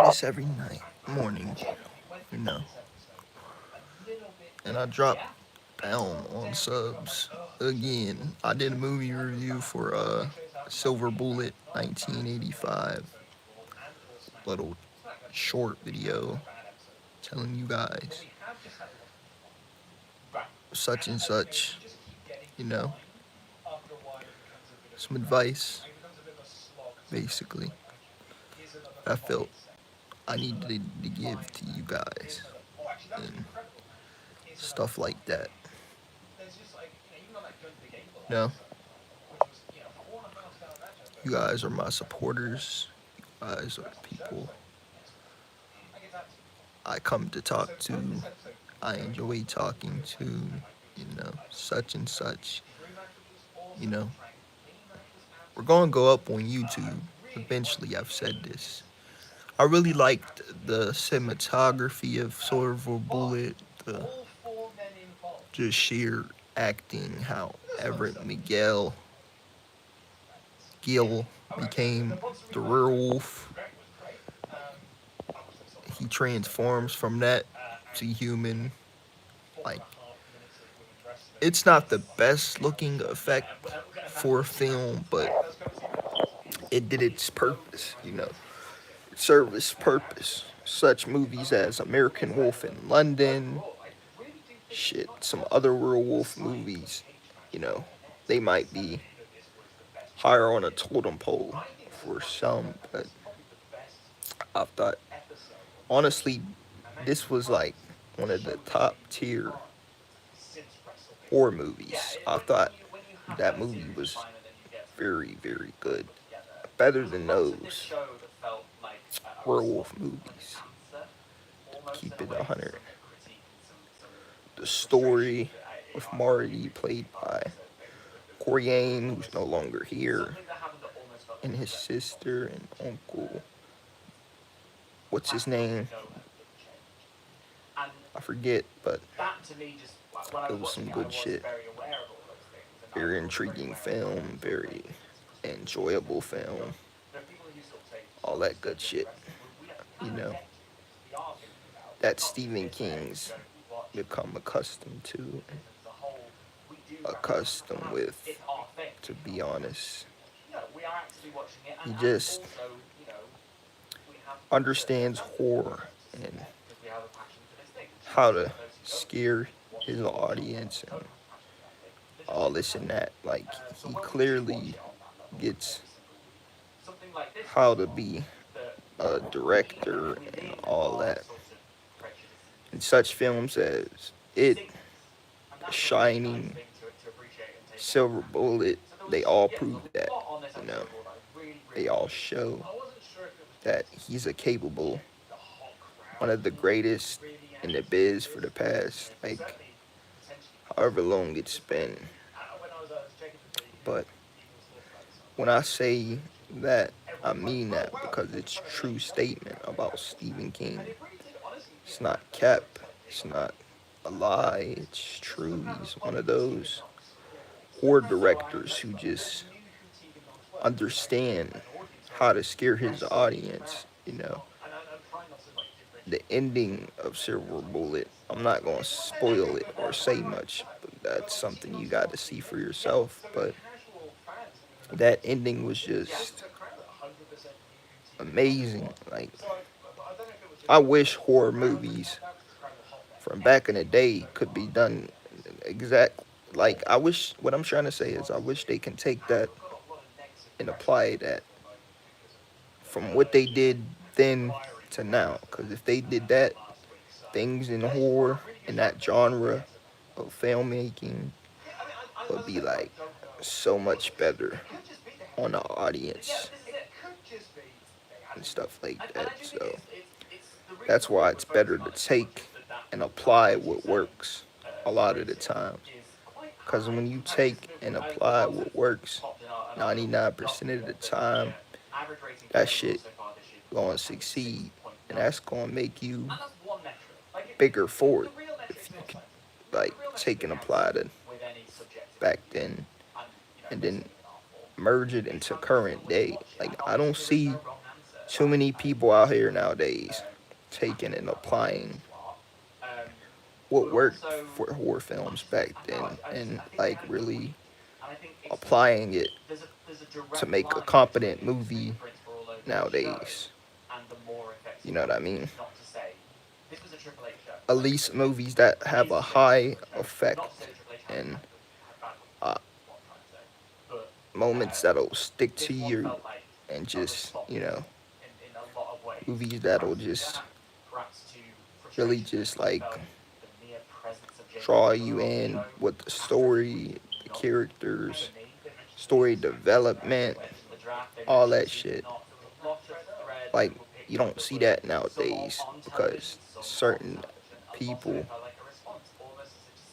this every night, morning, you know. And I dropped down on subs again. I did a movie review for Silver Bullet 1985. Little short video telling you guys such and such, you know, some advice, basically. I felt I needed to give to you guys and stuff like that. You know, you guys are my supporters. You guys are the people I come to talk to. I enjoy talking to, such and such. You know, we're going to go up on YouTube. Eventually, I've said this. I really liked the cinematography of Silver Bullet, the just sheer acting, how Everett Miguel Gill became the werewolf. He transforms from that to human. Like, it's not the best looking effect for a film, but it did its purpose. It served its purpose. Such movies as American Wolf in London, shit, some other werewolf movies, you know, they might be higher on a totem pole for some, but I thought, honestly, this was like one of the top tier horror movies. I thought that movie was very, very good. Better than those werewolf movies. Keep it 100. The story with Marty, played by Coriane, who's no longer here, and his sister and uncle. What's his name? I forget, but it was some good shit. Very intriguing film, very enjoyable film, all that good shit. You know, that Stephen King's become accustomed to, accustomed with, to be honest. He just understands horror and how to scare his audience and all this and that. Like, he clearly gets how to be a director and all that. In such films as It, Shining, Silver Bullet, they all prove that, you know. They all show that he's a capable, one of the greatest in the biz for the past, like, however long it's been. But when I say that, I mean that because it's a true statement about Stephen King. It's not cap, it's not a lie, it's true. He's one of those horror directors who just understand how to scare his audience, you know. The ending of Silver Bullet, I'm not going to spoil it or say much, but that's something you got to see for yourself. But that ending was just amazing. Like, I wish horror movies from back in the day could be done exact. Like, I wish, what I'm trying to say is, I wish they can take that and apply that from what they did then to now. Because if they did that, things in horror in that genre of filmmaking would be like so much better on the audience and stuff like that. So that's why it's better to take and apply what works a lot of the times. Because when you take and apply what works 99% of the time, that shit gonna succeed. And that's gonna make you bigger for it. If you can, like, take and apply it back then and then merge it into current day. Like, I don't see Too many people out here nowadays taking and applying what worked for horror films back then and like really applying it to make a competent movie nowadays. You know what I mean? At least movies that have a high effect and uh, moments that'll stick to you and just, movies that'll just really just like draw you in with the story, the characters, story development, all that shit. Like, you don't see that nowadays because certain people,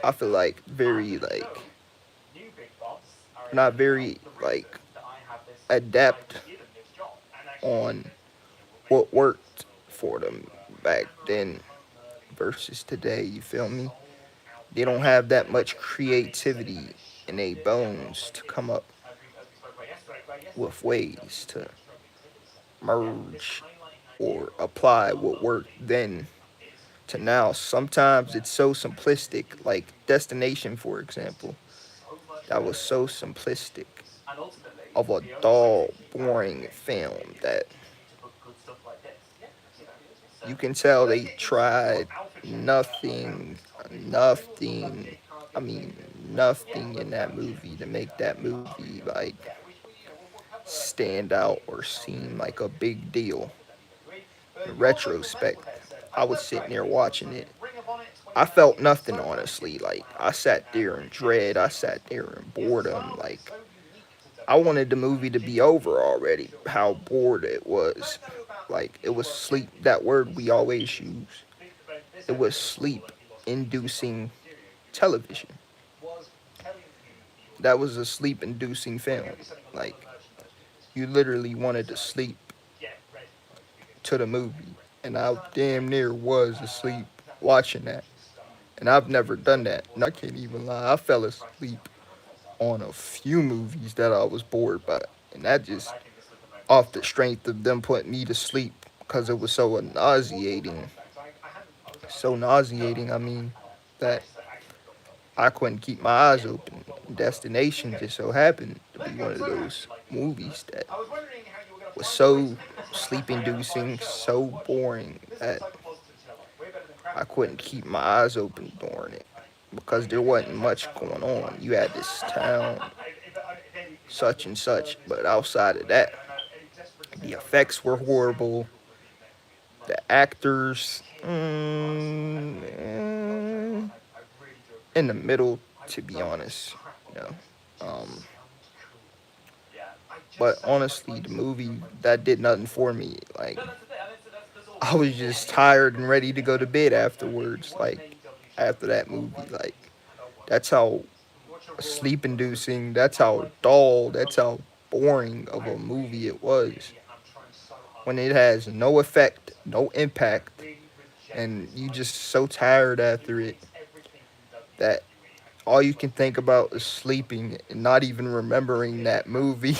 I feel like, very, like, not very, like, adept on what worked for them back then versus today, you feel me? They don't have that much creativity in their bones to come up with ways to merge or apply what worked then to now. Sometimes it's so simplistic, like Destination, for example. That was so simplistic of a dull, boring film that you can tell they tried nothing, nothing, I mean, nothing in that movie to make that movie like stand out or seem like a big deal. In retrospect, I was sitting there watching it. I felt nothing, honestly. Like, I sat there in dread, I sat there in boredom. Like, I wanted the movie to be over already, how bored it was. Like, it was sleep, that word we always use. It was sleep inducing television. That was a sleep inducing film. Like, you literally wanted to sleep to the movie. And I damn near was asleep watching that. And I've never done that. And I can't even lie. I fell asleep on a few movies that I was bored by. And that just off the strength of them putting me to sleep because it was so nauseating. So nauseating, I mean, that I couldn't keep my eyes open. Destination just so happened to be one of those movies that was so sleep inducing, so boring that I couldn't keep my eyes open during it because there wasn't much going on. You had this town, such and such, but outside of that, the effects were horrible. The actors, in the middle, to be honest. You know, um, but honestly, the movie that did nothing for me. Like, I was just tired and ready to go to bed afterwards. Like, after that movie, like that's how sleep inducing. That's how dull. That's how boring of a movie it was. When it has no effect, no impact, and you just so tired after it that all you can think about is sleeping and not even remembering that movie.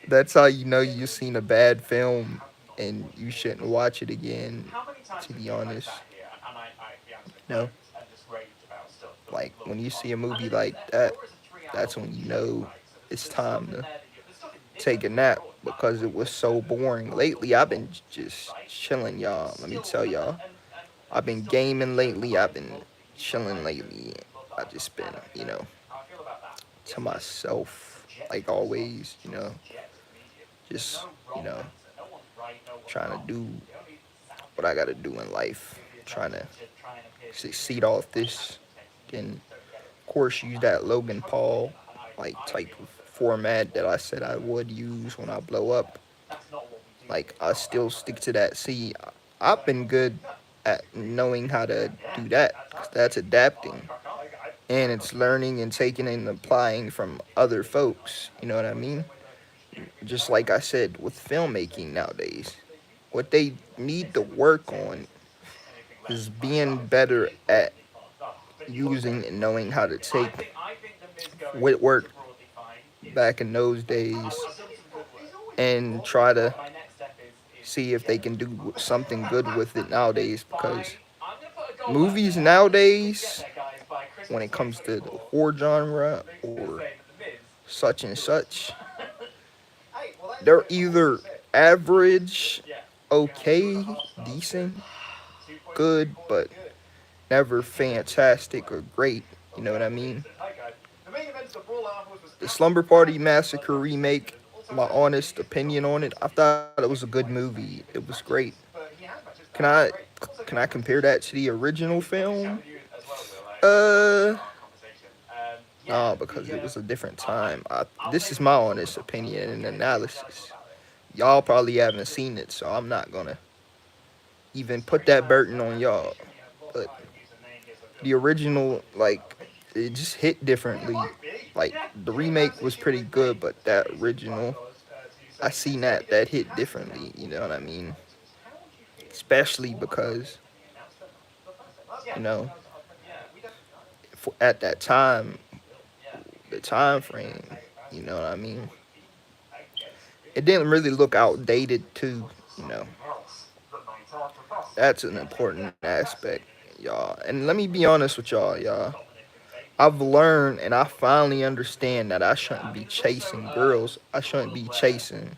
That's how you know you've seen a bad film and you shouldn't watch it again, to be honest. No. Like when you see a movie like that, that's when you know it's time to take a nap because it was so boring. Lately, I've been just chilling, y'all. Let me tell y'all. I've been gaming lately. I've been chilling lately. I just been, to myself, like always, just, you know, trying to do what I gotta do in life, trying to succeed off this. And of course, use that Logan Paul like type of format that I said I would use when I blow up. Like I still stick to that. See, I've been good at knowing how to do that. 'Cause that's adapting, and it's learning and taking and applying from other folks. You know what I mean? Just like I said with filmmaking nowadays, what they need to work on is being better at using and knowing how to take what worked back in those days and try to see if they can do something good with it nowadays. Because movies nowadays, when it comes to the horror genre or such and such, they're either average, okay, decent, good, but never fantastic or great. You know what I mean? The Slumber Party Massacre remake, my honest opinion on it, I thought it was a good movie. It was great. Can I can I compare that to the original film? Uh, no, because it was a different time. This is my honest opinion and analysis. Y'all probably haven't seen it, so I'm not gonna even put that burden on y'all. But the original, like, it just hit differently. Like the remake was pretty good, but that original, I seen that hit differently. You know what I mean? Especially because you know at that time, the time frame. You know what I mean? It didn't really look outdated too. You know, that's an important aspect, y'all. And let me be honest with y'all. I've learned and I finally understand that I shouldn't be chasing girls. I shouldn't be chasing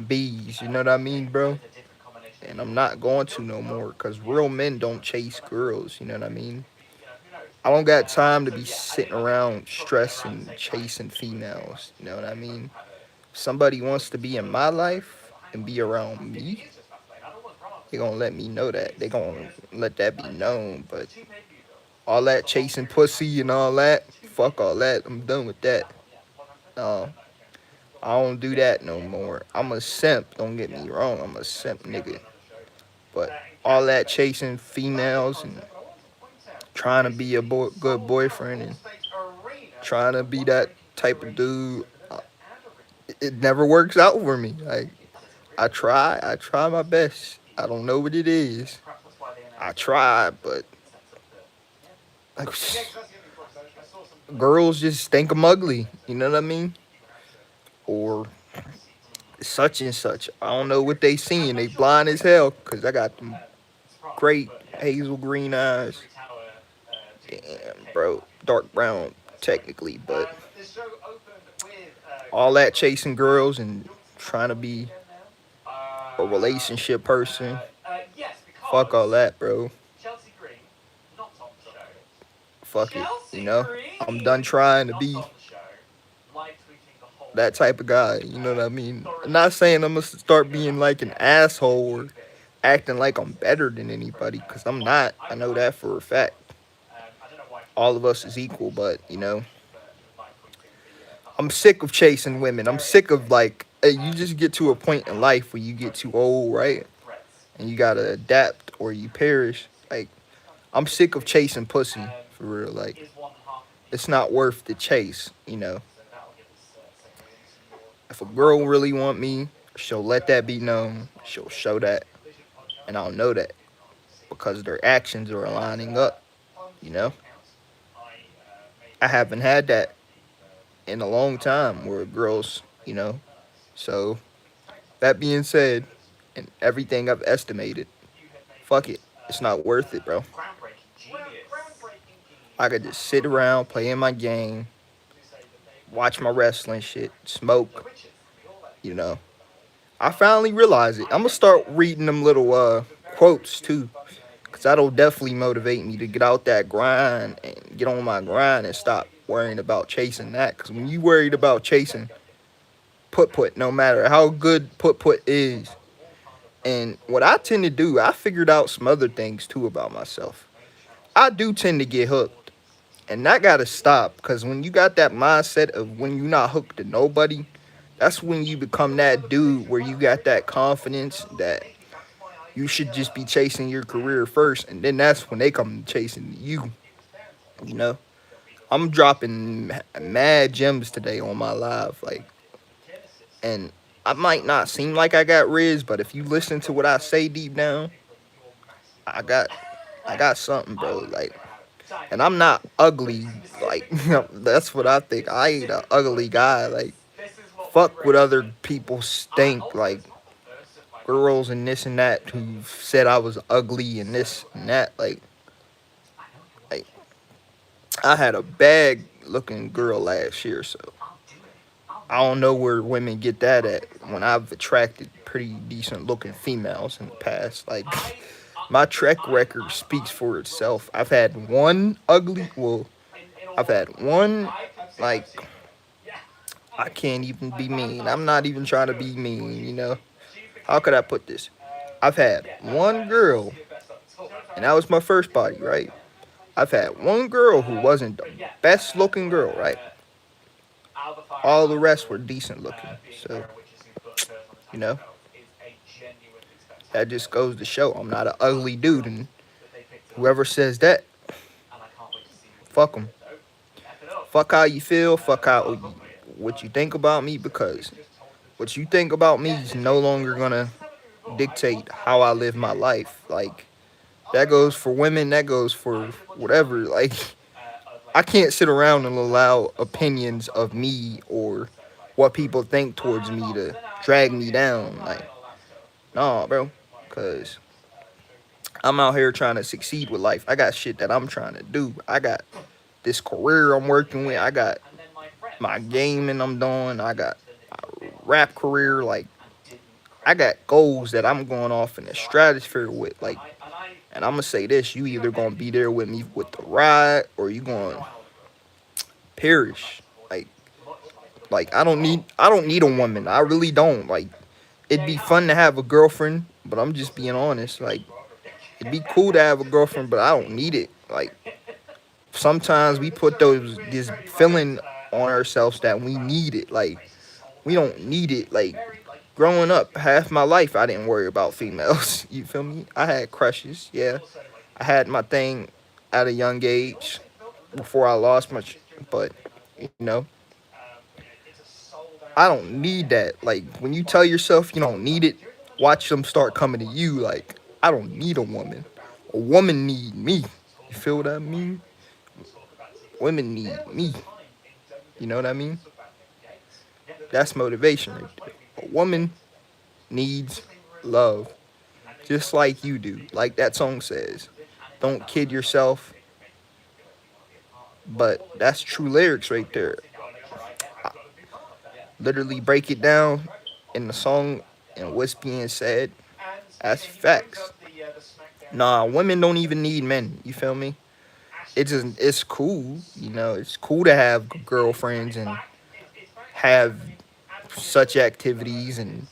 bees. You know what I mean, bro? And I'm not going to no more because real men don't chase girls. You know what I mean? I don't got time to be sitting around stressing, chasing females. You know what I mean? If somebody wants to be in my life and be around me, they gonna let me know that. They gonna let that be known. But all that chasing pussy and all that, fuck all that. I'm done with that. No, I don't do that no more. I'm a simp. Don't get me wrong. I'm a simp nigga. But all that chasing females and trying to be a good boyfriend and trying to be that type of dude, it never works out for me. Like I try my best. I don't know what it is. I try, but like, girls just think I'm ugly. You know what I mean? Or such and such. I don't know what they seeing. They blind as hell because I got them great hazel green eyes. Damn, bro, dark brown technically, but all that chasing girls and trying to be a relationship person. Fuck all that, bro. Fuck it. You know, I'm done trying to be that type of guy. You know what I mean? I'm not saying I'm gonna start being like an asshole or acting like I'm better than anybody, because I'm not. I know that for a fact. All of us is equal, but you know, I'm sick of chasing women. I'm sick of like, you just get to a point in life where you get too old, right? And you gotta adapt or you perish. Like, I'm sick of chasing pussy for real. Like, it's not worth the chase. You know, if a girl really want me, she'll let that be known. She'll show that, and I'll know that because their actions are lining up. You know, I haven't had that in a long time where girls, you know. So that being said, and everything I've estimated, fuck it. It's not worth it, bro. I could just sit around playing my game, watch my wrestling shit, smoke, you know. I finally realized it. I'm gonna start reading them little quotes too, cause that'll definitely motivate me to get out that grind and get on my grind and stop worrying about chasing that. Cause when you worried about chasing put, no matter how good put is, and what I tend to do, I figured out some other things too about myself. I do tend to get hooked, and that gotta stop. Cause when you got that mindset of when you're not hooked to nobody, that's when you become that dude where you got that confidence that you should just be chasing your career first, and then that's when they come chasing you. You know, I'm dropping mad gems today on my live, like, and I might not seem like I got riz, but if you listen to what I say deep down, I got, I got something, bro. Like, and I'm not ugly. Like, that's what I think. I ain't an ugly guy. Like, fuck what other people think, like girls and this and that who said I was ugly and this and that. Like I had a bad looking girl last year, so I don't know where women get that at when I've attracted pretty decent looking females in the past. Like my track record speaks for itself. I've had one ugly, well, I've had one, like, I can't even be mean. I'm not even trying to be mean, you know? How could I put this? I've had one girl, and that was my first body, right? I've had one girl who wasn't the best looking girl, right? All the rest were decent looking. So, you know, that just goes to show I'm not an ugly dude, and whoever says that, fuck them. Fuck how you feel, fuck how what you think about me, because what you think about me is no longer gonna dictate how I live my life. Like that goes for women, that goes for whatever. Like I can't sit around and allow opinions of me or what people think towards me to drag me down. Like, nah, bro, cause I'm out here trying to succeed with life. I got shit that I'm trying to do. I got this career I'm working with. I got my gaming I'm doing. I got my rap career. Like I got goals that I'm going off in the stratosphere with. Like, and I'm gonna say this: you either gonna be there with me with the ride, or you gonna perish. Like I don't need a woman. I really don't. Like, it'd be fun to have a girlfriend, but I'm just being honest. Like, it'd be cool to have a girlfriend, but I don't need it. Like, sometimes we put this feeling on ourselves that we need it. Like, we don't need it. Like, growing up, half my life I didn't worry about females. You feel me? I had crushes, yeah. I had my thing at a young age before I lost my, but you know, I don't need that. Like when you tell yourself you don't need it, watch them start coming to you. Like I don't need a woman. A woman need me. You feel what I mean? Women need me. You know what I mean? That's motivation right there. A woman needs love, just like you do. Like that song says, don't kid yourself. But that's true lyrics right there. I literally break it down in the song and what's being said. That's facts. Nah, women don't even need men. You feel me? It's cool. You know, it's cool to have girlfriends and have such activities and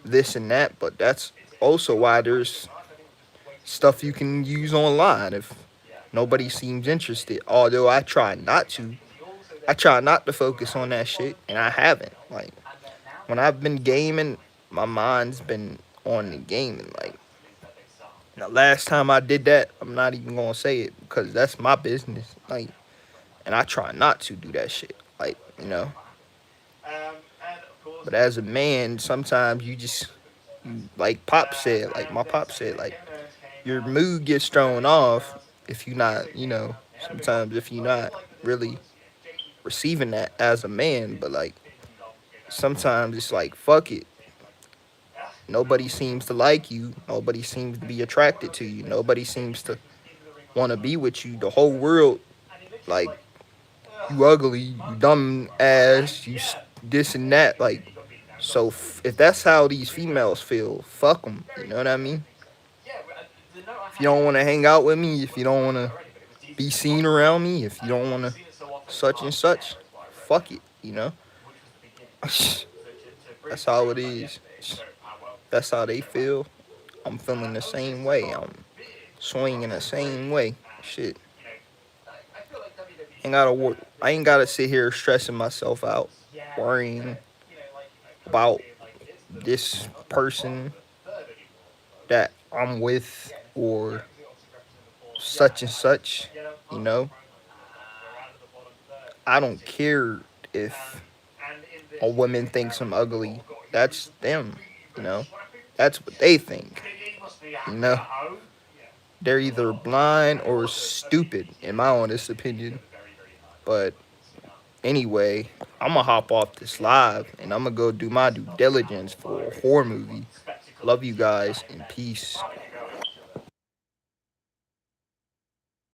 this and that. But that's also why there's stuff you can use online if nobody seems interested. Although I try not to focus on that shit, and I haven't. Like when I've been gaming, my mind's been on the gaming. Like the last time I did that, I'm not even gonna say it because that's my business. Like, and I try not to do that shit. Like you know, but as a man, sometimes you just like Pop said, like my pop said, like your mood gets thrown off if you're not, you know, sometimes if you're not really receiving that as a man. But like sometimes it's like fuck it. Nobody seems to like you. Nobody seems to be attracted to you. Nobody seems to want to be with you. The whole world, like, you ugly, you dumb ass, this and that. Like, so if that's how these females feel, fuck them. You know what I mean? If you don't want to hang out with me, if you don't want to be seen around me, if you don't want to such and such, fuck it. You know? That's how it is. That's how they feel. I'm feeling the same way. I'm swinging the same way. Shit. I ain't gotta sit here stressing myself out, worrying about this person that I'm with or such and such. You know, I don't care if a woman thinks I'm ugly. That's them. You know, that's what they think. You know, they're either blind or stupid, in my honest opinion. But Anyway, I'm gonna hop off this live and I'm gonna go do my due diligence for a horror movie. Love you guys and peace.